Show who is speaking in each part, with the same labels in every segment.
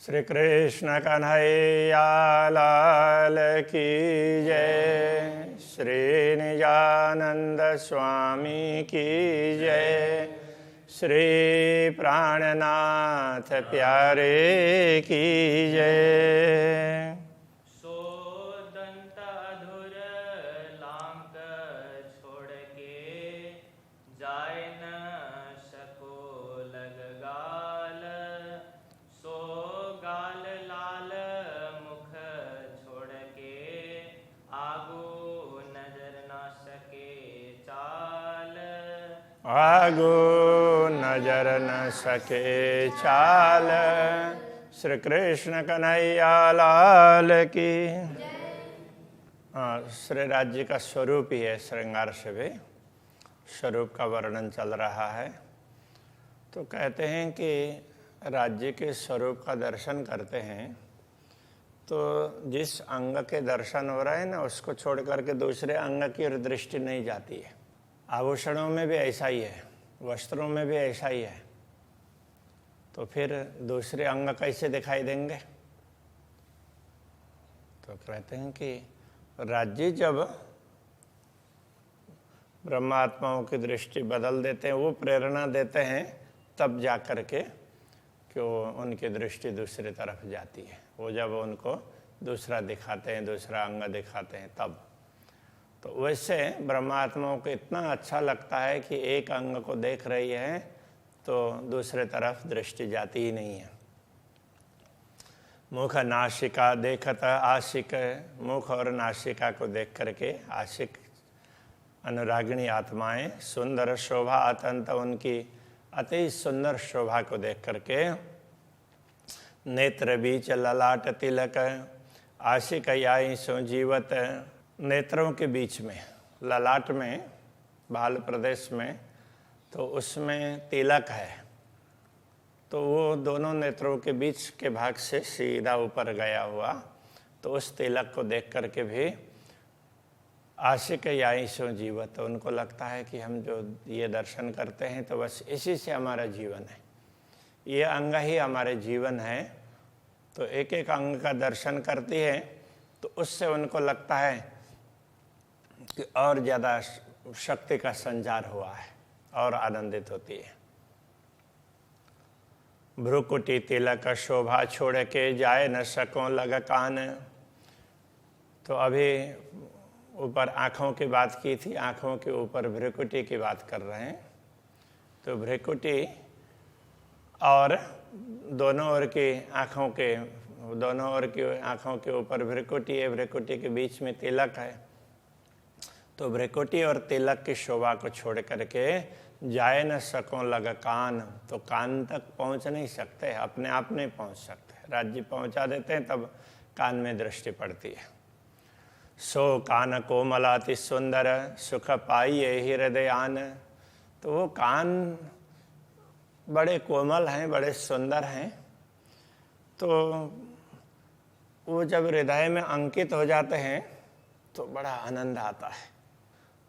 Speaker 1: श्री कृष्ण कन्हैया लाल की जय। श्री निजानंद स्वामी की जय। श्री प्राणनाथ प्यारे की जय।
Speaker 2: सो दंत अधुर लांक छोड़ के जाय न सको लग गाल। सो गाल लाल मुख छोड़ के आगू नजर न सके चाल।
Speaker 1: आगू नजर न सके चाल। श्री कृष्ण कन्हैया लाल की। श्री राज्य का स्वरूप ही है, श्रृंगार से भी स्वरूप का वर्णन चल रहा है। तो कहते हैं कि राज्य के स्वरूप का दर्शन करते हैं तो जिस अंग के दर्शन हो रहे हैं ना, उसको छोड़ करके दूसरे अंग की ओर दृष्टि नहीं जाती है। आभूषणों में भी ऐसा ही है, वस्त्रों में भी ऐसा ही है। तो फिर दूसरे अंग कैसे दिखाई देंगे? तो कहते हैं कि राज्य जब ब्रह्मात्माओं की दृष्टि बदल देते हैं, वो प्रेरणा देते हैं, तब जा कर के कि उनकी दृष्टि दूसरी तरफ जाती है। वो जब उनको दूसरा दिखाते हैं, दूसरा अंग दिखाते हैं, तब तो वैसे ब्रह्मात्माओं को इतना अच्छा लगता है कि एक अंग को देख रही है तो दूसरे तरफ दृष्टि जाती ही नहीं है। मुख नासिका देखत आशिक, मुख और नासिका को देख करके आशिक अनुरागिणी आत्माएं सुंदर शोभा अत्यंत उनकी अति सुंदर शोभा को देख करके नेत्र बीच ललाट तिलक आशिक याई सो जीवत। नेत्रों के बीच में, ललाट में, बाल प्रदेश में, तो उसमें तिलक है। तो वो दोनों नेत्रों के बीच के भाग से सीधा ऊपर गया हुआ, तो उस तिलक को देख करके भी आशिक याई सो जीवत। उनको लगता है कि हम जो ये दर्शन करते हैं तो बस इसी से हमारा जीवन है, ये अंग ही हमारे जीवन है। तो एक एक अंग का दर्शन करती है तो उससे उनको लगता है कि और ज़्यादा शक्ति का संचार हुआ है और आनंदित होती है। भ्रुकुटी तिलक शोभा छोड़ के जाए न सको लग कान। तो अभी ऊपर आँखों की बात की थी, आँखों के ऊपर भ्रुकुटी की बात कर रहे हैं। तो भ्रुकुटी और दोनों ओर की आँखों के ऊपर भ्रुकुटी है, भ्रुकुटी के बीच में तिलक है। तो भ्रुकुटी और तिलक की शोभा को छोड़ करके जाए न सको लग कान। तो कान तक पहुँच नहीं सकते, अपने आप नहीं पहुँच सकते। राज्य पहुँचा देते हैं तब कान में दृष्टि पड़ती है। सो कान कोमलाति सुंदर सुख पाइए हृदयान। तो वो कान बड़े कोमल हैं, बड़े सुंदर हैं। तो वो जब हृदय में अंकित हो जाते हैं तो बड़ा आनंद आता है।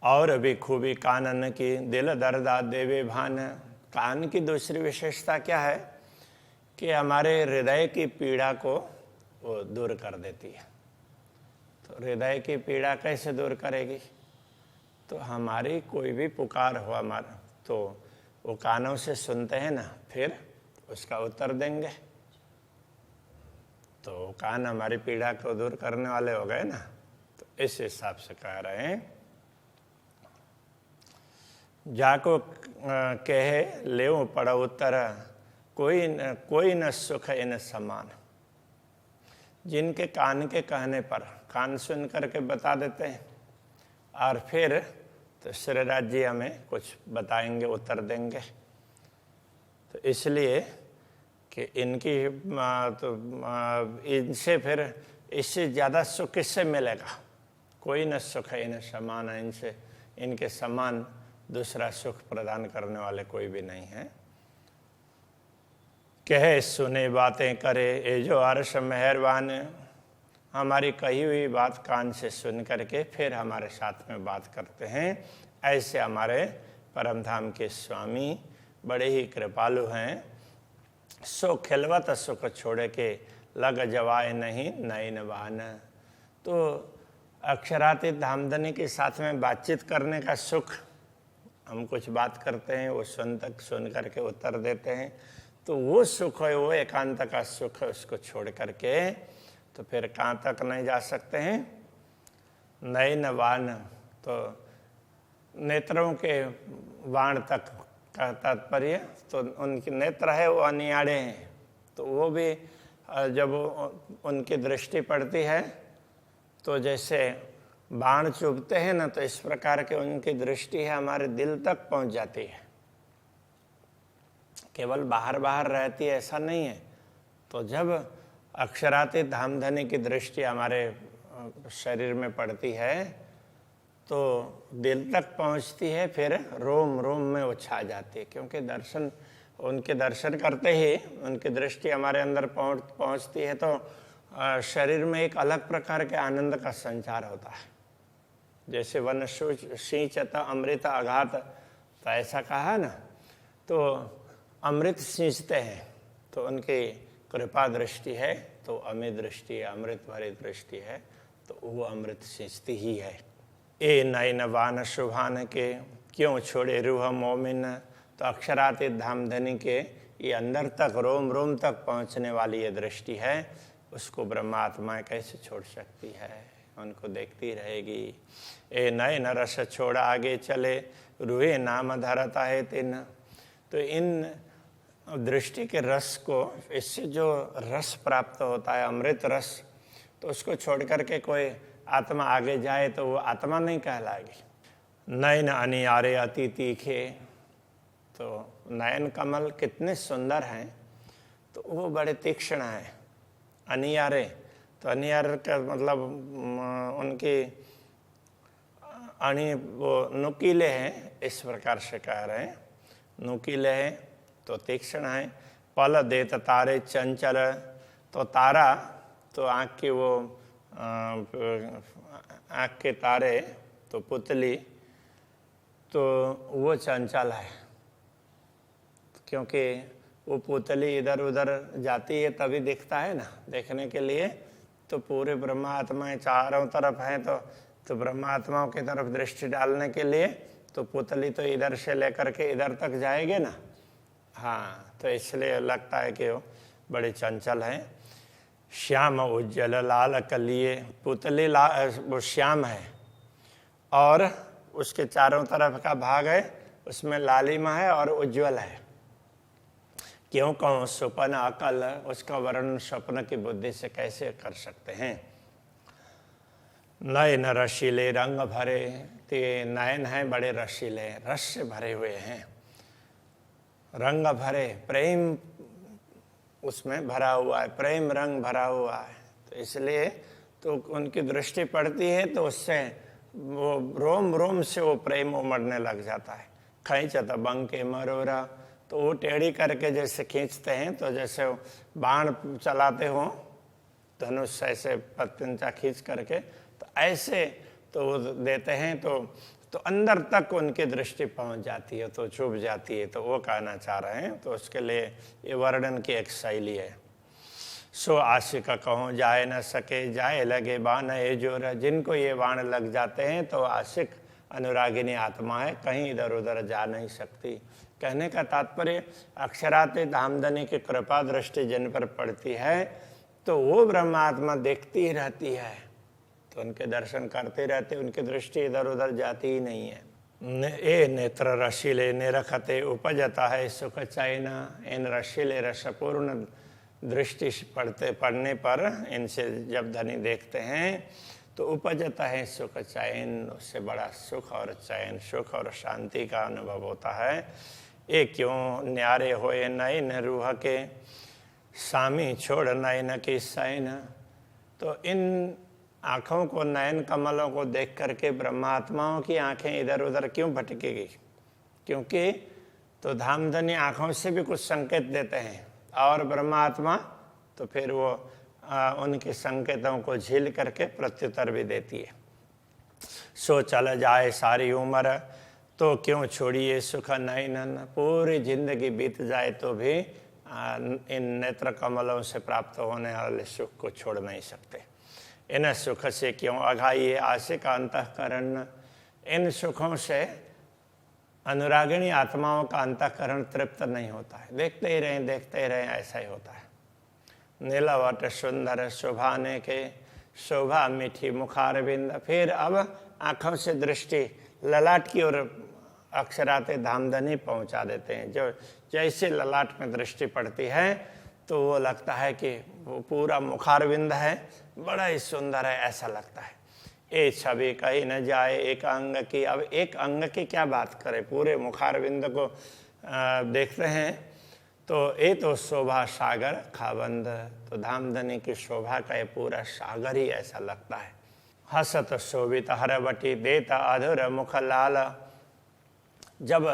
Speaker 1: और भी खूबी कानन की दिल दर्दा देवे भान। कान की दूसरी विशेषता क्या है कि हमारे हृदय की पीड़ा को वो दूर कर देती है। तो हृदय की पीड़ा कैसे दूर करेगी? तो हमारी कोई भी पुकार हो हमारा, तो वो कानों से सुनते हैं ना, फिर उसका उत्तर देंगे। तो कान हमारी पीड़ा को दूर करने वाले हो गए ना। तो इस हिसाब से कह रहे हैं, जाको कहे लेव पड़ उत्तर कोई न सुख इन समान। जिनके कान के कहने पर, कान सुन करके बता देते हैं और फिर तो श्री राज्य हमें कुछ बताएंगे, उत्तर देंगे। तो इसलिए कि इनकी इनसे फिर इससे ज़्यादा सुख किससे मिलेगा? कोई न सुख इन समान। इनसे, इनके समान दूसरा सुख प्रदान करने वाले कोई भी नहीं है। कहे सुने बातें करे ये जो अर्श मेहरबान। हमारी कही हुई बात कान से सुन करके फिर हमारे साथ में बात करते हैं। ऐसे हमारे परम धाम के स्वामी बड़े ही कृपालु हैं। सो खिलवत सुख छोड़ के लग जवाए नहीं नयन बान। तो अक्षरातीत धामधनी के साथ में बातचीत करने का सुख, हम कुछ बात करते हैं वो सुन करके उत्तर देते हैं, तो वो सुख है, वो एकांत का सुख है, उसको छोड़ करके तो फिर कहाँ तक नहीं जा सकते हैं? नयन बाण, तो नेत्रों के बाण तक का तात्पर्य, तो उनके नेत्र है वो अनियाड़े हैं, तो वो भी जब उनकी दृष्टि पड़ती है तो जैसे बाण चुभते हैं ना, तो इस प्रकार के उनकी दृष्टि है हमारे दिल तक पहुंच जाती है, केवल बाहर बाहर रहती है ऐसा नहीं है। तो जब अक्षरातीत धामधनी की दृष्टि हमारे शरीर में पड़ती है तो दिल तक पहुंचती है, फिर रोम रोम में वो छा जाती है, क्योंकि उनके दर्शन करते ही उनकी दृष्टि हमारे अंदर पहुंचती है तो शरीर में एक अलग प्रकार के आनंद का संचार होता है। जैसे वन सिंचत अमृत आघात, तो ऐसा कहा ना, तो अमृत सींचते हैं तो उनकी कृपा दृष्टि है, तो अमित दृष्टि है, अमृत भरी दृष्टि है, तो वो अमृत सींचती ही है। ए नयन बान शुभान के क्यों छोड़े रूह मोमिन। तो अक्षरातीत धामधनी के ये अंदर तक रोम रोम तक पहुंचने वाली ये दृष्टि है, उसको ब्रह्मात्माएं कैसे छोड़ सकती है, उनको देखती रहेगी। ए नयन रस छोड़ आगे चले रूहे नाम धरता है तिन। तो इन दृष्टि के रस को, इससे जो रस प्राप्त होता है अमृत रस, तो उसको छोड़ करके कोई आत्मा आगे जाए तो वो आत्मा नहीं कहलाएगी। नयन अनियारे अति तीखे, तो नयन कमल कितने सुंदर हैं, तो वो बड़े तीक्ष्ण हैं। अनियारे, तो अनियार का मतलब उनकी अणि वो नुकीले हैं, इस प्रकार से कह रहे हैं, नुकीले हैं तो तीक्ष्ण है। पल देत तारे चंचल, तो तारा, तो आँख की वो आँख के तारे, तो पुतली, तो वो चंचल है, क्योंकि वो पुतली इधर उधर जाती है तभी दिखता है ना देखने के लिए। तो पूरे ब्रह्मात्माएं चारों तरफ हैं, तो ब्रह्मात्माओं की तरफ दृष्टि डालने के लिए तो पुतली तो इधर से लेकर के इधर तक जाएगी ना। हाँ, तो इसलिए लगता है कि वो बड़े चंचल हैं। श्याम उज्जवल लाल कलिए, पुतली वो श्याम है और उसके चारों तरफ का भाग है, उसमें लालिमा है और उज्जवल है। क्यों कहूँ सुपन अकल, उसका वर्णन स्वप्न की बुद्धि से कैसे कर सकते हैं। नयन रसीले रंग भरे, ते नयन है बड़े रसीले, रस से भरे हुए हैं, रंग भरे, प्रेम उसमें भरा हुआ है, प्रेम रंग भरा हुआ है, तो इसलिए तो उनकी दृष्टि पड़ती है तो उससे वो रोम रोम से वो प्रेम उमड़ने लग जाता है। खींचत बंके मरोरा, तो वो टेढ़ी करके जैसे खींचते हैं, तो जैसे बाण चलाते हो धनुष ऐसे पतंचा खींच करके, तो ऐसे तो वो देते हैं, तो अंदर तक उनकी दृष्टि पहुंच जाती है, तो चुभ जाती है, तो वो कहना चाह रहे हैं। तो उसके लिए ये वर्णन की एक शैली है। सो आशिक कहूँ जाए न सके, जाए लगे बाण ये जोर, जिनको ये बाण लग जाते हैं तो आशिक अनुरागिनी आत्मा है, कहीं इधर उधर जा नहीं सकती। कहने का तात्पर्य अक्षरातीत धामधनी की कृपा दृष्टि जिन पर पड़ती है तो वो ब्रह्मात्मा देखती ही रहती है, तो उनके दर्शन करते रहते, उनकी दृष्टि इधर उधर जाती ही नहीं है। ए नेत्र रसीले निरखते उपजता है सुख चैन, इन रसीले रसपूर्ण दृष्टि पढ़ने पर इनसे जब धनी देखते हैं तो उपजता है सुख चैन, उससे बड़ा सुख और चैन, सुख और शांति का अनुभव होता है। ये क्यों न्यारे होए नयन रूह के, सामी छोड़ नयन की सैन। तो इन आँखों को, नयन कमलों को देख करके ब्रह्मात्माओं की आँखें इधर उधर क्यों भटकेगी, क्योंकि तो धामधनी आँखों से भी कुछ संकेत देते हैं और ब्रह्मात्मा तो फिर वो उनके संकेतों को झील करके प्रत्युत्तर भी देती है। सो चल जाए सारी उम्र, तो क्यों छोड़िए सुख नयन, पूरी जिंदगी बीत जाए तो भी इन नेत्र कमलों से प्राप्त होने वाले सुख को छोड़ नहीं सकते। इन सुख से क्यों अघाइए आशिक अंतःकरण, इन सुखों से अनुरागिणी आत्माओं का अंतःकरण तृप्त नहीं होता है। देखते ही रहें ऐसा ही होता है। नीलवट सुंदर शोभाने के, शोभा मीठी मुखारविंद। फिर अब आँखों से दृष्टि ललाट की ओर अक्षराते धामधनी पहुंचा देते हैं। जो जैसे ललाट में दृष्टि पड़ती है तो वो लगता है कि वो पूरा मुखारविंद है, बड़ा ही सुंदर है, ऐसा लगता है। ये छवि कहीं न जाए एक अंग की। अब एक अंग की क्या बात करें, पूरे मुखारविंद को देखते हैं तो ये तो शोभा सागर खाबंद। तो धामधनी की शोभा का ये पूरा सागर ही ऐसा लगता है। हसत शोभित हरवटी देता अधुर मुख लाल। जब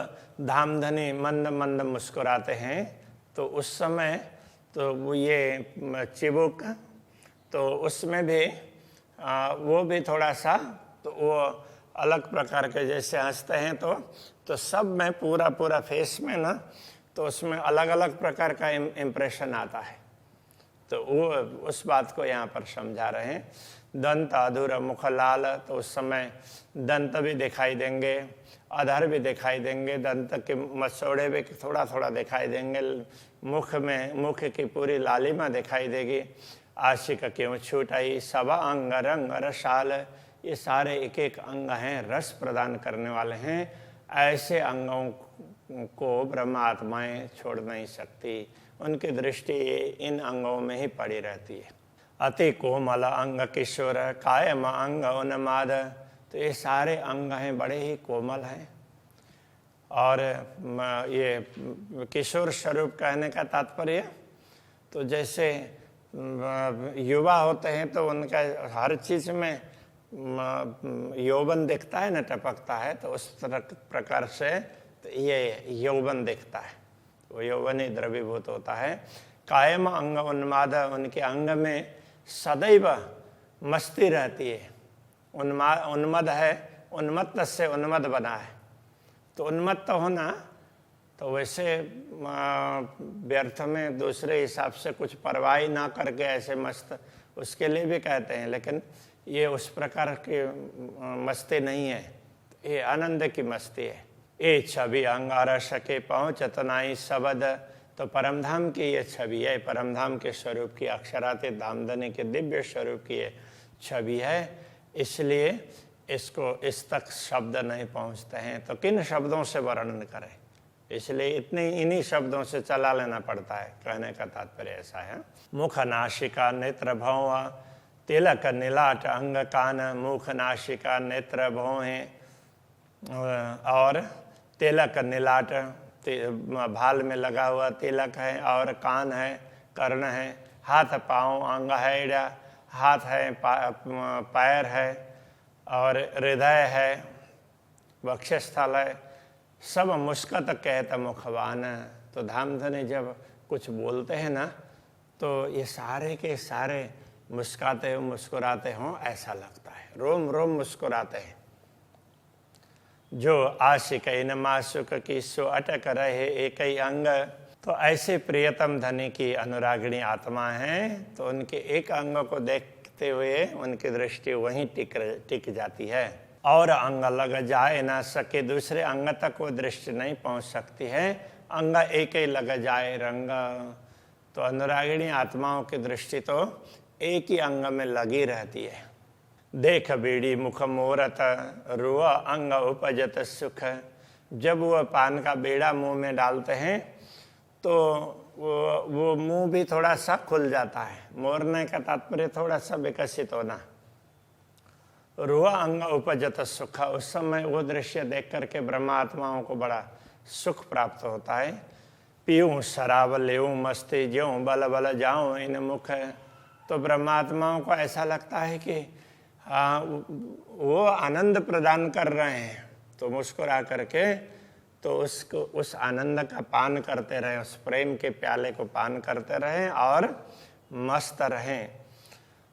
Speaker 1: धामधनी मंद मंद मुस्कुराते हैं तो उस समय तो वो ये चिबुक, तो उसमें भी वो भी थोड़ा सा तो वो अलग प्रकार के जैसे हंसते हैं तो सब में पूरा फेस में ना, तो उसमें अलग अलग प्रकार का इम्प्रेशन आता है। तो वो उस बात को यहाँ पर समझा रहे हैं। दंत अधूर मुख लाल, तो उस समय दंत भी दिखाई देंगे, अधर भी दिखाई देंगे, दंत के मसोड़े भी थोड़ा दिखाई देंगे, मुख की पूरी लालिमा दिखाई देगी। आशिक क्यों छूटाई सबा अंग रंग रसाल। ये सारे एक एक अंग हैं, रस प्रदान करने वाले हैं। ऐसे अंगों को ब्रह्मात्माएं छोड़ नहीं सकती, उनकी दृष्टि इन अंगों में ही पड़ी रहती है। अति कोमल अंग किशोर कायम अंग उन्माद। तो ये सारे अंग हैं, बड़े ही कोमल हैं। और ये किशोर स्वरूप कहने का तात्पर्य, तो जैसे युवा होते हैं तो उनका हर चीज़ में यौवन दिखता है न, टपकता है, तो उस तरह प्रकार से तो ये यौवन दिखता है, वो यौवन ही द्रवीभूत होता है। कायम अंग उन्माद, उनके अंग में सदैव मस्ती रहती है। उन्मद है, उन्मत्त से उन्मद बना है। तो उन्मत्त होना तो वैसे व्यर्थ में दूसरे हिसाब से कुछ परवाह ना करके ऐसे मस्त, उसके लिए भी कहते हैं, लेकिन ये उस प्रकार की मस्ती नहीं है, ये आनंद की मस्ती है। ये छवि अंग रस के पहुँच तनाई शबद। तो परमधाम की ये छवि है, परमधाम के स्वरूप की, अक्षराते धामधनी के दिव्य स्वरूप की ये छवि है, इसलिए इसको इस तक शब्द नहीं पहुँचते हैं। तो किन शब्दों से वर्णन करें, इसलिए इन्हीं शब्दों से चला लेना पड़ता है। कहने का तात्पर्य ऐसा है। मुख नासिका नेत्र भौं तिलक नीलाट अंग कान। मुख नासिका नेत्र भौं हैं और तिलक नीलाट भाल में लगा हुआ तिलक है, और कान है, कर्ण है, हाथ पाँव अंग है, हाथ है, पैर है, और हृदय है, वक्षस्थल है, सब मुस्कत कहत मुखवान। तो धामधनी जब कुछ बोलते हैं ना, तो ये सारे के सारे मुस्कुराते हों ऐसा लगता है, रोम रोम मुस्कुराते हैं। जो आशिक इन मासुक की सो अटक रहे एक ही अंग। तो ऐसे प्रियतम धनी की अनुरागिणी आत्मा हैं, तो उनके एक अंग को देखते हुए उनकी दृष्टि वहीं टिक जाती है, और अंग लग जाए ना सके दूसरे अंग तक वो दृष्टि नहीं पहुंच सकती है। अंग एक ही लग जाए रंग। तो अनुरागिणी आत्माओं की दृष्टि तो एक ही अंग में लगी रहती है। देख बीड़ी मुख मोरत रुआ अंग उपजत सुख। जब वह पान का बीड़ा मुंह में डालते हैं तो वो मुंह भी थोड़ा सा खुल जाता है। मोरने का तात्पर्य थोड़ा सा विकसित होना। रुआ अंग उपजत सुख, उस समय वो दृश्य देख करके ब्रह्मात्माओं को बड़ा सुख प्राप्त होता है। पीऊँ शराब लेऊँ मस्ती ज्यों बल बल जाऊँ इन मुख। तो ब्रह्मात्माओं को ऐसा लगता है कि वो आनंद प्रदान कर रहे हैं, तो मुस्कुरा करके तो उसको उस आनंद का पान करते रहें, उस प्रेम के प्याले को पान करते रहें और मस्त रहें।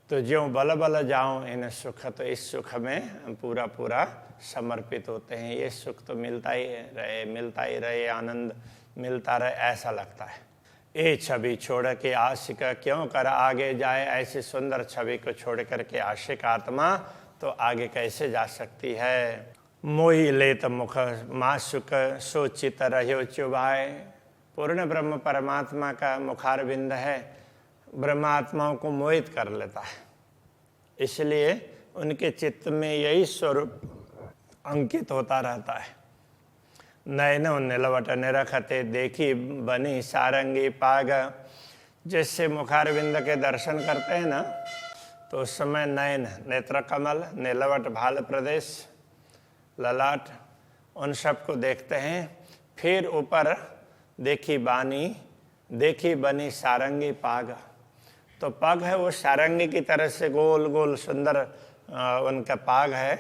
Speaker 1: तो ज्यों बल बल जाऊं इन सुख, तो इस सुख में पूरा समर्पित होते हैं। ये सुख तो मिलता ही रहे, आनंद मिलता रहे, ऐसा लगता है। ये छवि छोड़ के आशिक क्यों कर आगे जाए, ऐसी सुंदर छवि को छोड़ करके आशिक आत्मा तो आगे कैसे जा सकती है। मोहि लेत मुख मासुक सोचित रहो चुभाए। पूर्ण ब्रह्म परमात्मा का मुखारविंद है, ब्रह्मात्माओं को मोहित कर लेता है, इसलिए उनके चित्त में यही स्वरूप अंकित होता रहता है। नयनो निलवट निरखते देखी बनी सारंगी पाग। जैसे मुखारविंद के दर्शन करते हैं ना, तो उस समय नयन नेत्र कमल, नीलवट भाल प्रदेश, ललाट, उन सब को देखते हैं। फिर ऊपर देखी बनी सारंगी पाग। तो पग है वो सारंगी की तरह से गोल गोल सुंदर उनका पाग है,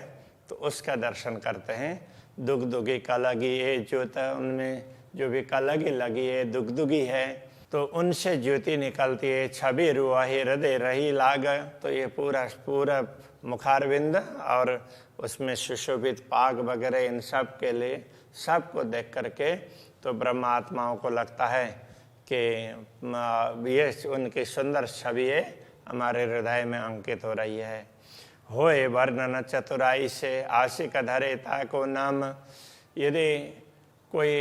Speaker 1: तो उसका दर्शन करते हैं। दुगदुगी कलगी ये ज्योत, उनमें जो भी कलगी लगी है दुगदुगी है, तो उनसे ज्योति निकलती है। छवि रुआही हृदय रही लाग। तो ये पूरा मुखारविंद और उसमें सुशोभित पाग वगैरह, इन सब के लिए सबको देख करके तो ब्रह्मात्माओं को लगता है कि ये उनकी सुंदर छवि हमारे हृदय में अंकित हो रही है। होए वर्णन चतुराई से आशिक धरे ताको नाम। यदि कोई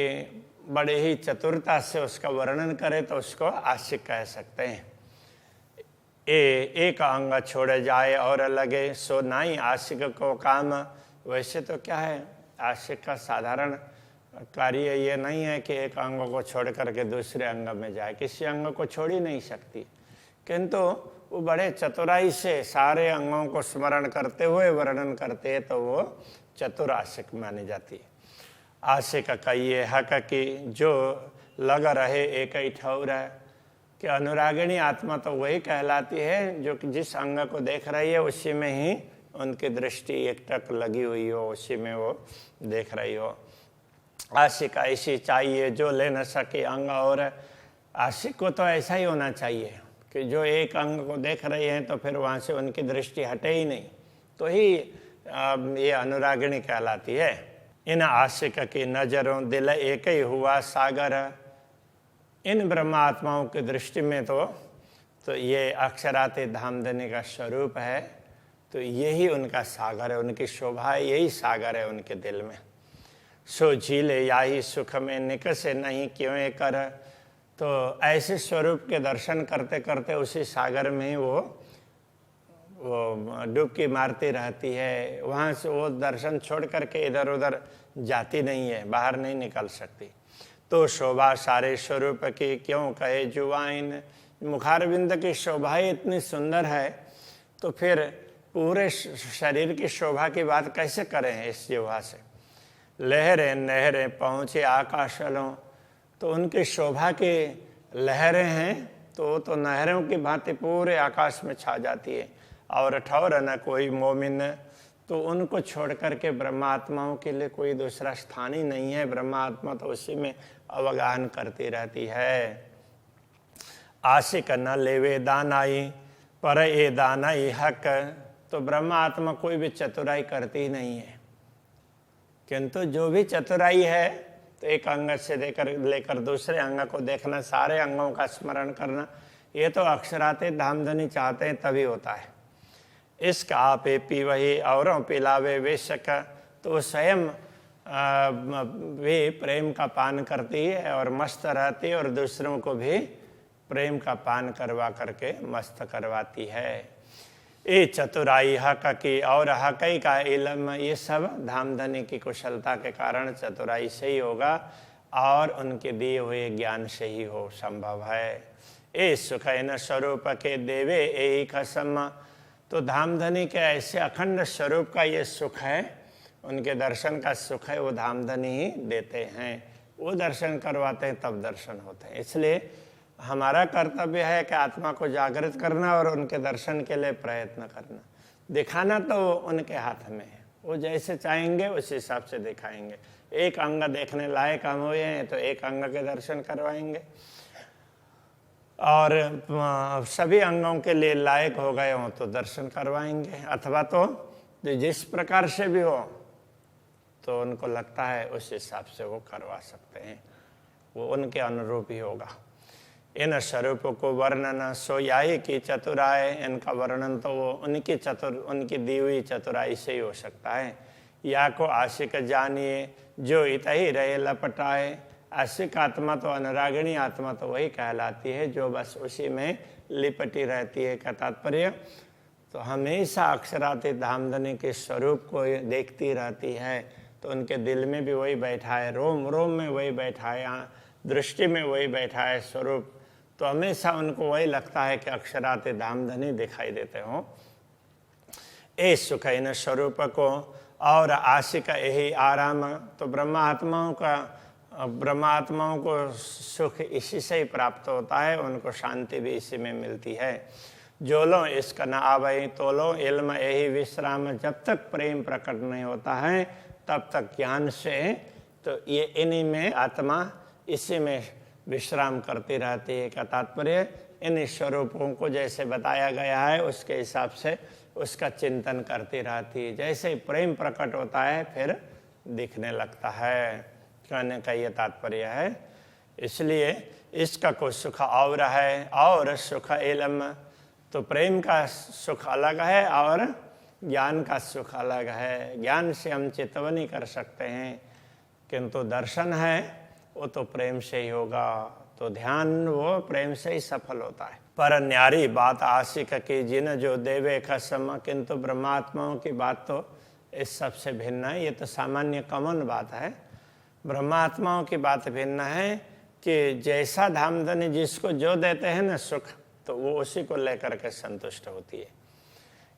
Speaker 1: बड़े ही चतुरता से उसका वर्णन करे तो उसको आशिक कह सकते हैं। एक अंग छोड़ जाए और लगे सो नाई आशिक को काम। वैसे तो क्या है, आशिक का साधारण कार्य ये नहीं है कि एक अंग को छोड़ करके दूसरे अंग में जाए, किसी अंग को छोड़ ही नहीं सकती, किंतु वो बड़े चतुराई से सारे अंगों को स्मरण करते हुए वर्णन करते हैं, तो वो चतुर आशिक मानी जाती है। आशिक कहिए हक की जो लग रहे एक ही ठौर है, कि अनुरागिणी आत्मा तो वही कहलाती है जो जिस अंग को देख रही है उसी में ही उनकी दृष्टि एकटक लगी हुई हो, उसी में वो देख रही हो। आशिक ऐसी चाहिए जो ले न सके अंग और। आशिक को तो ऐसा ही होना चाहिए कि जो एक अंग को देख रही है तो फिर वहाँ से उनकी दृष्टि हटे ही नहीं, तो ही ये अनुरागिणी कहलाती है। इन आशिक की नजरों दिल एक ही हुआ सागर। इन ब्रह्मात्माओं की दृष्टि में तो ये अक्षराते धामधनी का स्वरूप है, तो यही उनका सागर है, उनकी शोभा है, यही सागर है उनके दिल में। सो झीले याही सुख में निकसे नहीं क्यों कर। तो ऐसे स्वरूप के दर्शन करते करते उसी सागर में वो डुबकी मारती रहती है। वहाँ से वो दर्शन छोड़ करके इधर उधर जाती नहीं है, बाहर नहीं निकल सकती। तो शोभा सारे स्वरूप की क्यों कहे जुवाइन। मुखारविंद की शोभा इतनी सुंदर है, तो फिर पूरे शरीर की शोभा की बात कैसे करें इस जिह्वा से। लहरें नहरें पहुँचे आकाशलों। तो उनकी शोभा की लहरें हैं, तो नहरों की भांति पूरे आकाश में छा जाती है। और ठौर न कोई मोमिन। तो उनको छोड़ करके ब्रह्मात्माओं के लिए कोई दूसरा स्थान ही नहीं है, ब्रह्मात्मा तो उसी में अवगाहन करती रहती है। आशिक न लेवे दानाई पर ए दानाई हक। तो ब्रह्मात्मा कोई भी चतुराई करती ही नहीं है, किंतु जो भी चतुराई है तो एक अंग से लेकर दूसरे अंग को देखना, सारे अंगों का स्मरण करना, ये तो अक्षराते धामधनी चाहते हैं तभी होता है। इसका आपे पी वही औरों पिलावे वेशक। तो स्वयं वे प्रेम का पान करती है और मस्त रहती है, और दूसरों को भी प्रेम का पान करवा करके मस्त करवाती है। ये चतुराई हक की और हकई का इल्म, ये सब धामधनी की कुशलता के कारण चतुराई से ही होगा और उनके दिए हुए ज्ञान से ही हो संभव है। ए सुख न स्वरूप के देवे ए कसम। तो धामधनी के ऐसे अखंड स्वरूप का ये सुख है, उनके दर्शन का सुख है, वो धामधनी ही देते हैं, वो दर्शन करवाते हैं तब दर्शन होते हैं। इसलिए हमारा कर्तव्य है कि आत्मा को जागृत करना और उनके दर्शन के लिए प्रयत्न करना। दिखाना तो उनके हाथ में है, वो जैसे चाहेंगे उस हिसाब से दिखाएंगे। एक अंग देखने लायक हम हुए हैं तो एक अंग के दर्शन करवाएंगे, और सभी अंगों के लिए लायक हो गए हों तो दर्शन करवाएंगे, अथवा तो जिस प्रकार से भी हो तो उनको लगता है उस हिसाब से वो करवा सकते हैं, वो उनके अनुरूप ही होगा। इन स्वरूपों को वर्णन सो याही की चतुराई, इनका वर्णन तो वो उनकी दी हुई चतुराई से ही हो सकता है। या को आशिक जानिए जो इत ही रहे लपटाए, आशिक आत्मा तो अनुरागिणी आत्मा तो वही कहलाती है जो बस उसी में लिपटी रहती है का तात्पर्य। तो हमेशा अक्षरातीत धामधनी के स्वरूप को देखती रहती है, तो उनके दिल में भी वही बैठा है, रोम रोम में वही बैठा है, दृष्टि में वही बैठा है स्वरूप। तो हमेशा उनको वही लगता है कि अक्षरातीत धामधनी दिखाई देते हों। ए सुख इन स्वरूप को और आशिक यही आराम, तो ब्रह्मात्माओं को सुख इसी से ही प्राप्त होता है, उनको शांति भी इसी में मिलती है। जो लो इसका न आवे तो लो इल्म यही विश्राम, जब तक प्रेम प्रकट नहीं होता है तब तक ज्ञान से, तो ये इन्हीं में आत्मा इसी में विश्राम करती रहती है का तात्पर्य। इन स्वरूपों को जैसे बताया गया है उसके हिसाब से उसका चिंतन करती रहती है। जैसे ही प्रेम प्रकट होता है फिर दिखने लगता है, कहने का ये तात्पर्य है। इसलिए इसका कोई सुख और है और सुख इल्म, तो प्रेम का सुख अलग है और ज्ञान का सुख अलग है। ज्ञान से हम चितवनी कर सकते हैं, किंतु दर्शन है वो तो प्रेम से ही होगा, तो ध्यान वो प्रेम से ही सफल होता है। पर न्यारी बात आशिक की जिन जो देवे कसम, किंतु ब्रह्मात्माओं की बात तो इस सबसे भिन्न है। ये तो सामान्य कॉमन बात है। ब्रह्मात्माओं की बात भिन्न है कि जैसा धामधनी जिसको जो देते हैं ना सुख, तो वो उसी को लेकर के संतुष्ट होती है।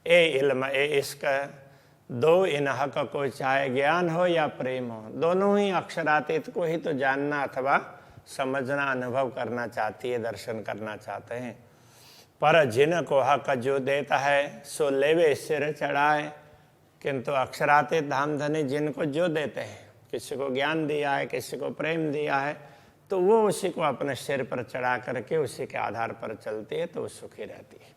Speaker 1: ए इल्म ए इश्क दो इन हक को, चाहे ज्ञान हो या प्रेम हो, दोनों ही अक्षरातीत को ही तो जानना अथवा समझना अनुभव करना चाहती है, दर्शन करना चाहते हैं। पर जिनको हक जो देता है सो लेवे सिर चढ़ाए, किंतु अक्षरातीत धामधनी जिनको जो देते हैं, किसी को ज्ञान दिया है, किसी को प्रेम दिया है, तो वो उसी को अपने सिर पर चढ़ा करके उसी के आधार पर चलती है, तो वो सुखी रहती है।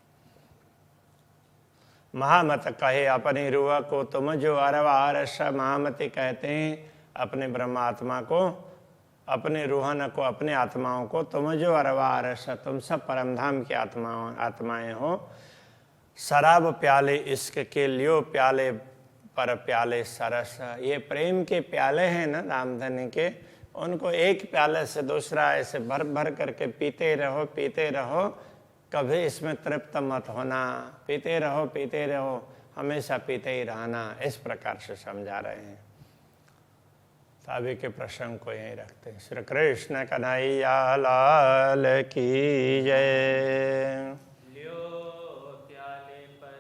Speaker 1: महामत कहे अपनी रूह को तुम जो अरवारस, महामति कहते हैं अपने ब्रह्मात्मा को, अपने रूहन को, अपने आत्माओं को, तुम जो अरवारस, तुम सब परमधाम की आत्माएं हो। शराब प्याले इश्क के लियो प्याले पर प्याले सरस, ये प्रेम के प्याले हैं ना धामधनी के, उनको एक प्याले से दूसरा ऐसे भर भर करके पीते रहो, कभी इसमें तृप्त मत होना, पीते रहो, हमेशा पीते ही रहना, इस प्रकार से समझा रहे हैं। अभी के प्रसंग को यहीं रखते हैं। श्री कृष्ण कन्हैया लाल की जय।
Speaker 2: लियो प्याले पर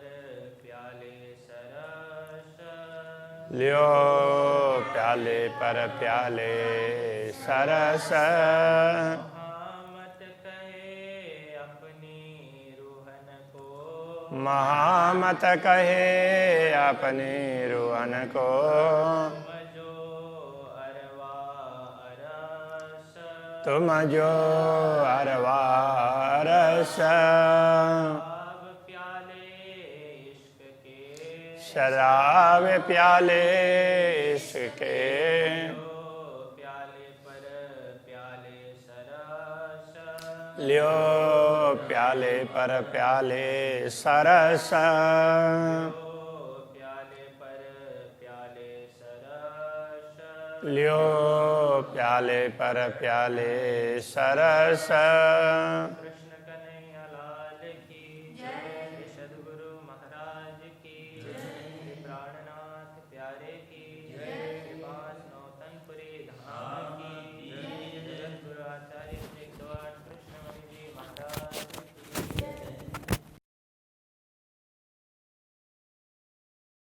Speaker 2: प्याले सरस,
Speaker 1: लियो प्याले पर प्याले सरस,
Speaker 2: महामत कहे अपनी रूहन को,
Speaker 1: महामत कहे अपनी रूहन को, तुम जो अरवारस, शराब प्याले इश्क के,
Speaker 2: प्याले पर प्याले सरस,
Speaker 1: लियो प्याले पर प्याले सरस,
Speaker 2: प्याले पर प्याले सरस,
Speaker 1: लियो प्याले पर प्याले सरस।